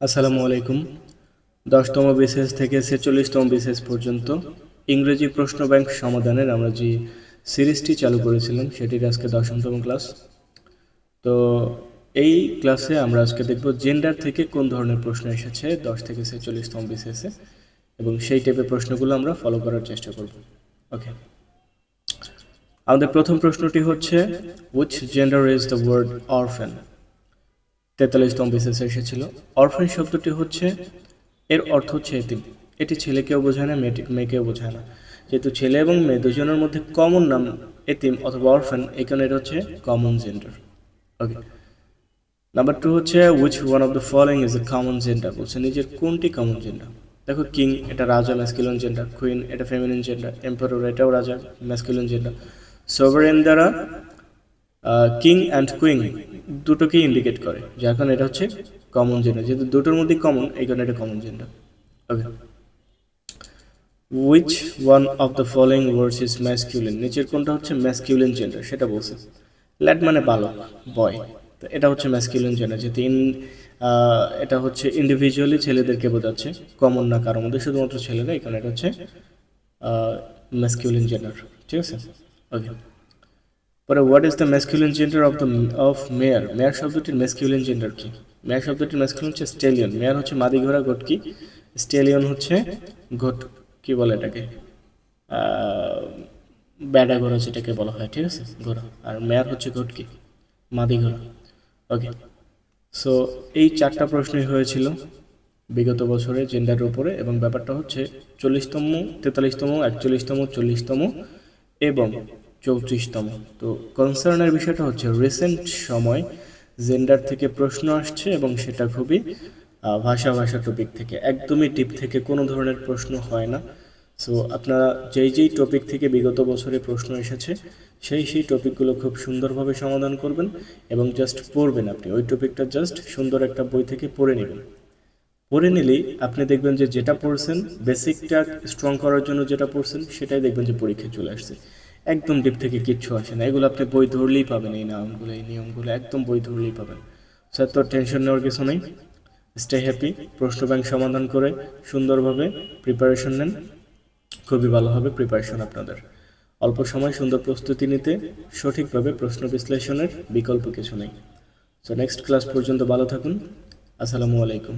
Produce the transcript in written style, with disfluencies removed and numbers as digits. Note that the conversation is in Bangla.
আসসালামু আলাইকুম। 10তম বিসিএস থেকে 46তম বিসিএস পর্যন্ত ইংরেজি প্রশ্ন ব্যাংক সমাধানের আমরা যে সিরিজটি চালু করেছিলাম সেটির আজকে 10তম ক্লাস। তো এই ক্লাসে আমরা আজকে দেখব জেন্ডার থেকে কোন ধরনের প্রশ্ন এসেছে 10 থেকে 46তম বিসিএসে, এবং সেই টাইপের প্রশ্নগুলো আমরা ফলো করার চেষ্টা করব। ওকে, আমাদের প্রথম প্রশ্নটি হচ্ছে which gender is the word orphan। 43তম বিসিএসে এসেছিল। অরফান শব্দটি হচ্ছে, এর অর্থ হচ্ছে এতিম। এটি ছেলেকেও বোঝায় না, মেয়েকেও বোঝায় না। যেহেতু ছেলে এবং মেয়ে দুজনের মধ্যে কমন নাম এতিম অথবা অরফান, এই কারণে এটা হচ্ছে কমন জেন্ডার। ওকে, নাম্বার 2 হচ্ছে which one of the following is a common gender. বলছে নিজের কোনটি কমন জেন্ডার। দেখো, কিং এটা রাজা, ম্যাসকুলিন জেন্ডার। কুইন এটা ফেমিনিন জেন্ডার। এম্পারার এটাও রাজা, ম্যাসকুলিন জেন্ডার। সোভারেন দ্বারা কিং অ্যান্ড কুইন দুটোকেই ইন্ডিকেট করে, যার কারণে এটা হচ্ছে কমন জেন্ডার। যেহেতু দুটোর মধ্যে কমন, এই কারণে এটা common gender. Okay, which one of the following words is masculine. নিচের কোনটা হচ্ছে ম্যাসকিউলিন জেন্ডার সেটা বলছে। ল্যাড মানে বালক, বয়, তো এটা হচ্ছে ম্যাসকিউলিন জেন্ডার। যেহেতু এটা হচ্ছে ইন্ডিভিজুয়ালি ছেলেদেরকে বোঝাচ্ছে, কমন না কারোর মধ্যে, শুধুমাত্র ছেলেরা, এই কারণে এটা হচ্ছে ম্যাসকিউলিন জেন্ডার। ঠিক আছে, ওকে। পরে what is the masculine gender of mare. Mare শব্দটির ম্যাসকুলিন জেন্ডার কি? মেয়ার শব্দটির ম্যাসকুলিন হচ্ছে স্টেলিয়ন। মেয়ার হচ্ছে মাদি ঘোড়া, ঘটকি। স্টেলিয়ন হচ্ছে ঘট, কি বলে এটাকে, ব্যাডা ঘোড়া যেটাকে বলা হয়, ঠিক আছে, ঘোড়া। আর মেয়ার হচ্ছে ঘটকি, মাদি ঘোড়া। ওকে, সো এই 4টা প্রশ্নই হয়েছিল বিগত বছরে জেন্ডারের উপরে, এবং ব্যাপারটা হচ্ছে 40তম, 43তম, 41তম, 40তম এবং 34তম। তো কনসার্নের বিষয়টা হচ্ছে রিসেন্ট সময় জেন্ডার থেকে প্রশ্ন আসছে, এবং সেটা খুবই ভাষা টপিক থেকে, একদমই টিপ থেকে কোনো ধরনের প্রশ্ন হয় না। সো আপনারা যেই টপিক থেকে বিগত বছরে প্রশ্ন এসেছে সেই টপিকগুলো খুব সুন্দরভাবে সমাধান করবেন, এবং জাস্ট পড়বেন। আপনি ওই টপিকটা জাস্ট সুন্দর একটা বই থেকে পড়ে নেবেন। পড়ে নিলেই আপনি দেখবেন যে যেটা পড়ছেন, বেসিকটা স্ট্রং করার জন্য যেটা পড়ছেন, সেটাই দেখবেন যে পরীক্ষায় চলে আসছে। একদম ডিপ থেকে কিচ্ছু আসে না, এগুলো আপনি বই ধরলেই পাবেন। এই নামগুলো, এই নিয়মগুলো একদম বই ধরলেই পাবেন। স্যার, তো টেনশন নেওয়ার কিছু নেই, স্টে হ্যাপি। প্রশ্ন ব্যাংক সমাধান করে সুন্দরভাবে প্রিপারেশন নেন, খুবই ভালো হবে প্রিপারেশন আপনাদের। অল্প সময় সুন্দর প্রস্তুতি নিতে সঠিকভাবে প্রশ্ন বিশ্লেষণের বিকল্প কিছু নেই। সো নেক্সট ক্লাস পর্যন্ত ভালো থাকুন। আসসালামু আলাইকুম।